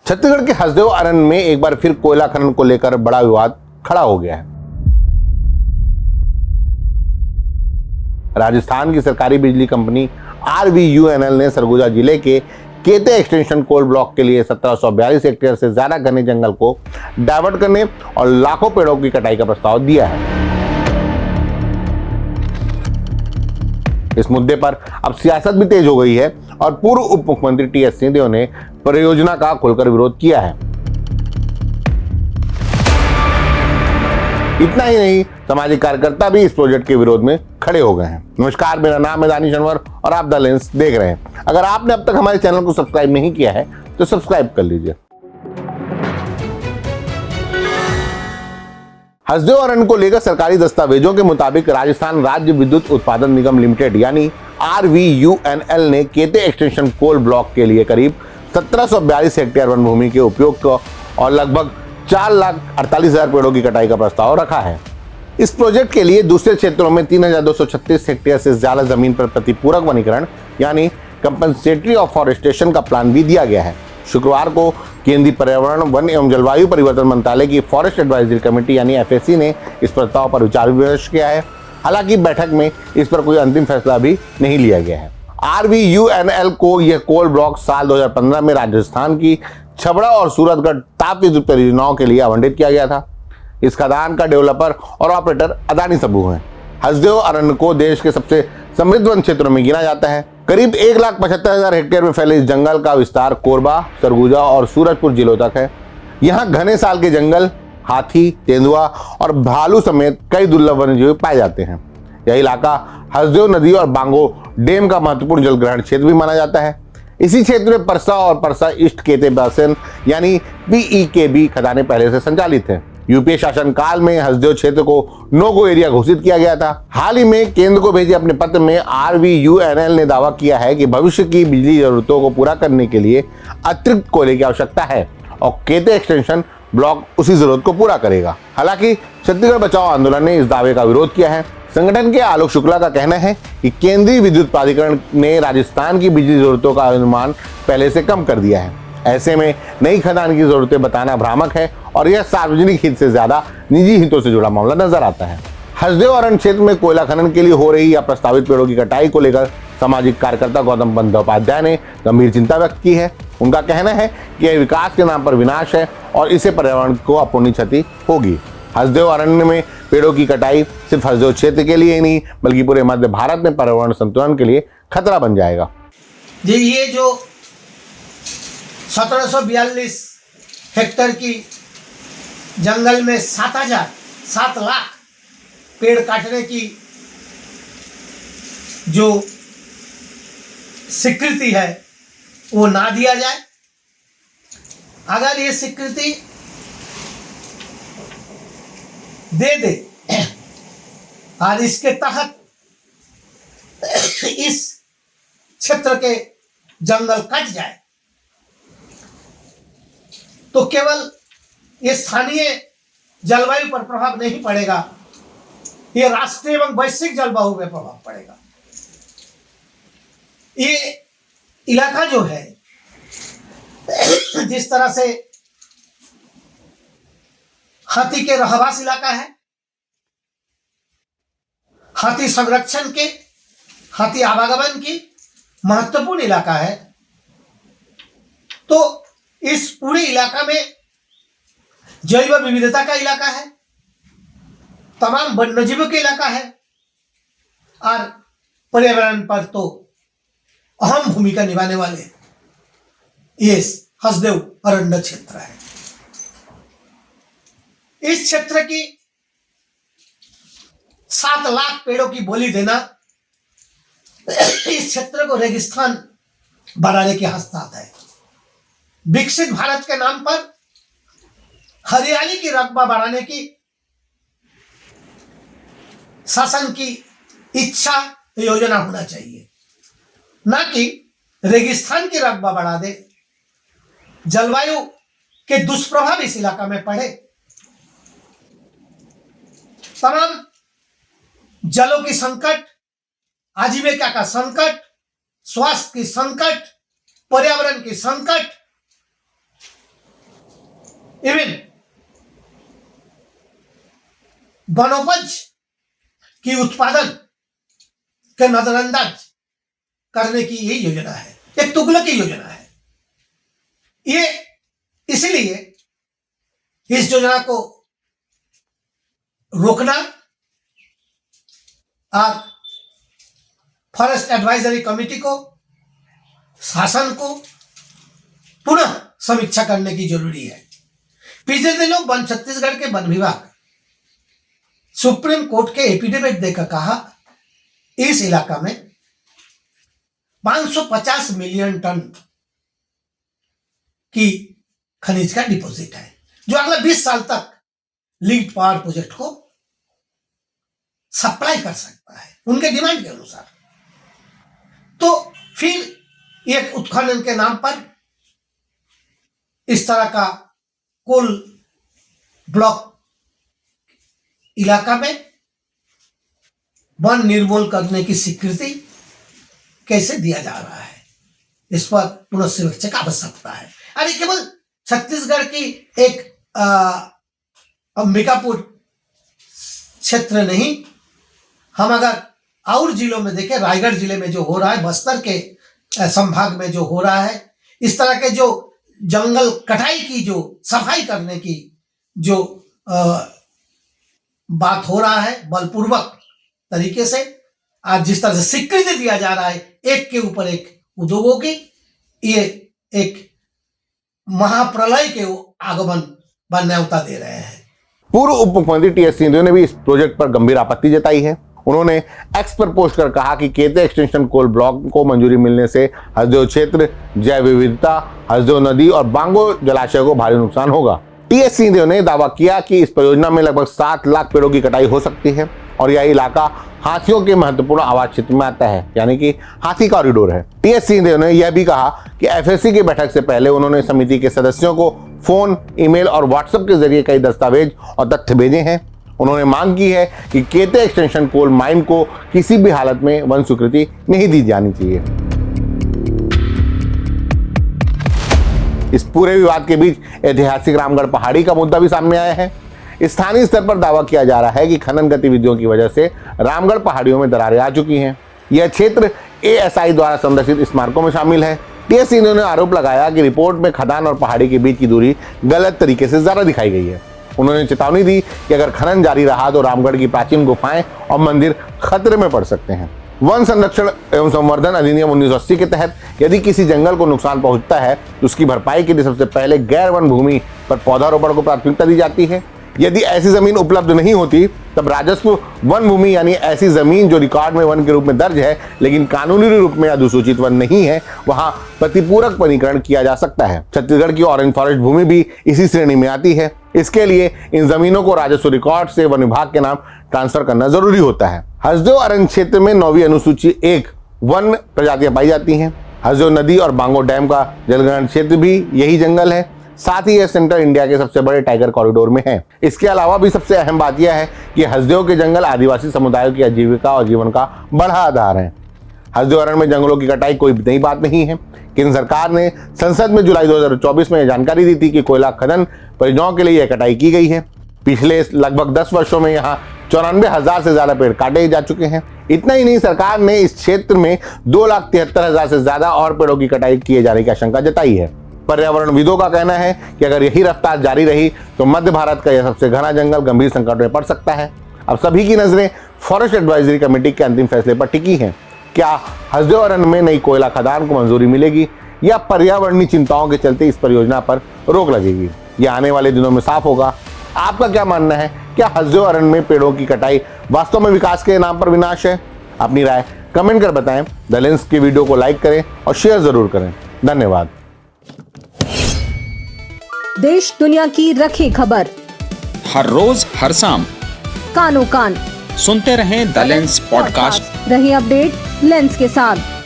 छत्तीसगढ़ के हसदेव अरण्य में एक बार फिर कोयला खनन को लेकर बड़ा विवाद खड़ा हो गया है। राजस्थान की सरकारी बिजली कंपनी RVUNL ने सरगुजा जिले के केते एक्सटेंशन कोल ब्लॉक के लिए 1742 हेक्टेयर से ज्यादा घने जंगल को डाइवर्ट करने और लाखों पेड़ों की कटाई का प्रस्ताव दिया है। इस मुद्दे पर अब सियासत भी तेज हो गई है और पूर्व उप मुख्यमंत्री TS सिंहदेव ने परियोजना का खुलकर विरोध किया है। इतना ही नहीं, सामाजिक कार्यकर्ता भी इस प्रोजेक्ट के विरोध में खड़े हो गए हैं। नमस्कार, मेरा नाम है दानिश अनवर और आप द लेंस देख रहे हैं। अगर आपने अब तक हमारे चैनल को सब्सक्राइब नहीं किया है तो सब्सक्राइब कर लीजिए। हसदेव अरण्य को लेकर सरकारी दस्तावेजों के मुताबिक राजस्थान राज्य विद्युत उत्पादन निगम लिमिटेड यानी RVUNL ने केते एक्सटेंशन कोल ब्लॉक के लिए करीब 1742 हेक्टेयर वन भूमि के उपयोग को और लगभग 4,48,000 पेड़ों की कटाई का प्रस्ताव रखा है। इस प्रोजेक्ट के लिए दूसरे क्षेत्रों में 3,236 हेक्टेयर से ज्यादा जमीन पर प्रतिपूरक वनीकरण यानी कंपनसेटरी ऑफोरेस्टेशन का प्लान भी दिया गया है। शुक्रवार को केंद्रीय पर्यावरण, वन एवं जलवायु परिवर्तन मंत्रालय की फॉरेस्ट एडवाइजरी कमेटी यानी FAC ने इस प्रस्ताव पर विचार विमर्श किया है। हालांकि बैठक में इस पर कोई अंतिम फैसला भी नहीं लिया गया है। RVUNL को यह कोल ब्लॉक साल 2015 में राजस्थान की छबड़ा और सूरतगढ़ ताप विद्युत परियोजनाओं के लिए आवंटित किया गया था। इस खदान का डेवलपर और ऑपरेटर अदानी समूह है। हसदेव अरण्य को देश के सबसे समृद्ध वन क्षेत्रों में गिना जाता है। करीब 1,75,000 हेक्टेयर में फैले इस जंगल का विस्तार कोरबा, सरगुजा और सूरजपुर जिलों तक है। यहाँ घने साल के जंगल, हाथी, तेंदुआ और भालू समेत कई दुर्लभ वन्यजीव पाए जाते हैं। यह इलाका हसदेव नदी और बांगो डैम का महत्वपूर्ण जलग्रहण क्षेत्र भी माना जाता है। इसी क्षेत्र में परसा और परसा ईस्ट केते बेसिन यानी PEKB खदानें पहले से संचालित हैं। यूपीए शासनकाल में हसदेव क्षेत्र को नो गो एरिया घोषित किया गया था। हाल ही में केंद्र को भेजे अपने पत्र में RVUNL ने दावा किया है कि भविष्य की बिजली जरूरतों को पूरा करने के लिए अतिरिक्त कोयले की आवश्यकता है और केते एक्सटेंशन ब्लॉक उसी जरूरत को पूरा करेगा। हालांकि छत्तीसगढ़ बचाओ आंदोलन ने इस दावे का विरोध किया है। संगठन के आलोक शुक्ला का कहना है कि केंद्रीय विद्युत प्राधिकरण ने राजस्थान की बिजली जरूरतों का अनुमान पहले से कम कर दिया है। ऐसे में नई खदान की जरूरतें बताना भ्रामक है और यह सार्वजनिक हित से ज्यादा निजी हितों से जुड़ा मामला नजर आता है। हसदेव अरण्य क्षेत्र में कोयला खनन के लिए हो रही या प्रस्तावित पेड़ों की कटाई को लेकर सामाजिक कार्यकर्ता गौतम बंदोपाध्याय ने गंभीर चिंता व्यक्त की है। उनका कहना है कि यह विकास के नाम पर विनाश है और इससे पर्यावरण को अपूर्णीय क्षति होगी। हसदेव अरण्य में पेड़ों की कटाई सिर्फ हसदेव क्षेत्र के लिए ही नहीं बल्कि पूरे मध्य भारत में पर्यावरण संतुलन के लिए खतरा बन जाएगा। जी, ये जो 1742 हेक्टेयर की जंगल में 7 लाख पेड़ काटने की जो स्वीकृति है वो ना दिया जाए। अगर ये स्वीकृति दे दे और इसके तहत इस क्षेत्र के जंगल कट जाए तो केवल ये स्थानीय जलवायु पर प्रभाव नहीं पड़ेगा, ये राष्ट्रीय एवं वैश्विक जलवायु में प्रभाव पड़ेगा। ये इलाका जो है जिस तरह से हाथी के रहवास इलाका है, हाथी संरक्षण के, हाथी आवागमन की महत्वपूर्ण इलाका है, तो इस पूरे इलाका में जैव विविधता का इलाका है, तमाम वन्यजीवों का इलाका है और पर्यावरण पर तो अहम भूमिका निभाने वाले ये हसदेव अरण्य क्षेत्र है। इस क्षेत्र की 7 लाख पेड़ों की बोली देना इस क्षेत्र को रेगिस्तान बनाने के हस्ताक्षर है। विकसित भारत के नाम पर हरियाली की रकबा बढ़ाने की शासन की इच्छा योजना होना चाहिए, ना कि रेगिस्तान की रकबा बढ़ा दे, जलवायु के दुष्प्रभाव इस इलाका में पड़े, तमाम जलों की संकट, आजीविका का संकट, स्वास्थ्य की संकट, पर्यावरण की संकट इवन वनोपज की उत्पादन के नजरअंदाज करने की ये योजना है, एक तुगलकी योजना है। ये इसलिए इस योजना को रोकना और फॉरेस्ट एडवाइजरी कमेटी को, शासन को पुनः समीक्षा करने की जरूरी है। पिछले दिनों वन छत्तीसगढ़ के वन विभाग सुप्रीम कोर्ट के एफिडेविट देकर कहा इस इलाका में 550 मिलियन टन की खनिज का डिपॉजिट है, जो अगले 20 साल तक लीड पावर प्रोजेक्ट को सप्लाई कर सकता है उनके डिमांड के अनुसार। तो फिर एक उत्खनन के नाम पर इस तरह का कोल ब्लॉक इलाका में वन निर्मूल करने की स्वीकृति कैसे दिया जा रहा है, इस पर पुनः सुरक्षा की आवश्यकता है। अरे केवल छत्तीसगढ़ की एक अंबिकापुर क्षेत्र नहीं, हम अगर और जिलों में देखें, रायगढ़ जिले में जो हो रहा है, बस्तर के संभाग में जो हो रहा है, इस तरह के जो जंगल कटाई की जो सफाई करने की जो बात हो रहा है बलपूर्वक तरीके से, आज जिस तरह से स्वीकृति दिया जा रहा है एक के ऊपर एक उद्योगों की, ये एक महाप्रलय के आगमन व न्योता दे रहे हैं। पूर्व उप मुख्यमंत्री टीएस सिंहदेव ने भी इस प्रोजेक्ट पर गंभीर आपत्ति जताई है। उन्होंने एक्स पर पोस्ट कर कहा कि केते एक्सटेंशन कोल ब्लॉक को मंजूरी मिलने से हसदेव क्षेत्र, जैव विविधता, हसदेव नदी और बांगो जलाशय को भारी नुकसान होगा। टीएस सिंहदेव ने दावा किया कि इस परियोजना में लगभग 7 लाख पेड़ों की कटाई हो सकती है और यह इलाका हाथियों के महत्वपूर्ण आवास क्षेत्र में आता है, यानी कि हाथी कॉरिडोर है। टीएस सिंहदेव ने यह भी कहा कि एफएससी की बैठक से पहले उन्होंने समिति के सदस्यों को फोन, ईमेल और व्हाट्सएप के जरिए कई दस्तावेज और तथ्य भेजे हैं। उन्होंने मांग की है कि केते एक्सटेंशन कोल माइन को किसी भी हालत में वन स्वीकृति नहीं दी जानी चाहिए। इस पूरे विवाद के बीच ऐतिहासिक रामगढ़ पहाड़ी का मुद्दा भी सामने आया है। स्थानीय स्तर पर दावा किया जा रहा है कि खनन गतिविधियों की वजह से रामगढ़ पहाड़ियों में दरारें आ चुकी हैं। यह क्षेत्र एएसआई द्वारा संरक्षित स्मारकों में शामिल है। टीएस सिंह ने आरोप लगाया कि रिपोर्ट में खदान और पहाड़ी के बीच की दूरी गलत तरीके से ज्यादा दिखाई गई है। उन्होंने चेतावनी दी कि अगर खनन जारी रहा तो रामगढ़ की प्राचीन गुफाएं और मंदिर खतरे में पड़ सकते हैं। वन संरक्षण एवं संवर्धन अधिनियम 1980 के तहत यदि किसी जंगल को नुकसान पहुंचता है तो उसकी भरपाई के लिए सबसे पहले गैर वन भूमि पर पौधारोपण को प्राथमिकता दी जाती है। यदि ऐसी जमीन उपलब्ध नहीं होती तब राजस्व वन भूमि यानी ऐसी जमीन जो रिकॉर्ड में वन के रूप में दर्ज है लेकिन कानूनी रूप में अधिसूचित वन नहीं है, वहां प्रतिपूरक वनीकरण किया जा सकता है। छत्तीसगढ़ की ऑरेंज फॉरेस्ट भूमि भी इसी श्रेणी में आती है। इसके लिए इन जमीनों को राजस्व रिकॉर्ड से वन विभाग के नाम ट्रांसफर करना जरूरी होता है। हसदेव अरण्य क्षेत्र में 9वीं अनुसूची 1 वन प्रजातियां पाई जाती हैं। हसदेव नदी और बांगो डैम का जलग्रहण क्षेत्र भी यही जंगल है। साथ ही यह सेंट्रल इंडिया के सबसे बड़े टाइगर कॉरिडोर में है। इसके अलावा भी सबसे अहम बात यह है कि हसदेव के जंगल आदिवासी समुदायों की आजीविका और जीवन का बड़ा आधार है। हसदेव अरण्य में जंगलों की कटाई कोई नई बात नहीं है। केंद्र सरकार ने संसद में जुलाई 2024 में यह जानकारी दी थी कि कोयला खनन परियोजनाओं के लिए यह कटाई की गई है। पिछले लगभग 10 वर्षों में यहाँ 94,000 से ज्यादा पेड़ काटे जा चुके हैं। इतना ही नहीं, सरकार ने इस क्षेत्र में 2,73,000 से ज्यादा और पेड़ों की कटाई किए जाने की आशंका जताई है। पर्यावरणविदों का कहना है कि अगर यही रफ्तार जारी रही तो मध्य भारत का यह सबसे घना जंगल गंभीर संकट में पड़ सकता है। अब सभी की नजरें फॉरेस्ट एडवाइजरी कमेटी के अंतिम फैसले पर टिकी हैं। क्या हसदेव अरण्य में नई कोयला खदान को मंजूरी मिलेगी या पर्यावरणीय चिंताओं के चलते इस परियोजना पर रोक लगेगी? यह आने वाले दिनों में साफ होगा। आपका क्या मानना है? क्या हसदेव अरण्य में पेड़ों की कटाई वास्तव में विकास के नाम पर विनाश है? अपनी राय कमेंट कर बताएं। द लेंस की वीडियो को लाइक करें और शेयर जरूर करें। धन्यवाद। देश दुनिया की रखी खबर हर रोज हर शाम कानो कान सुनते रहें द लेंस पॉडकास्ट। रही अपडेट लेंस के साथ।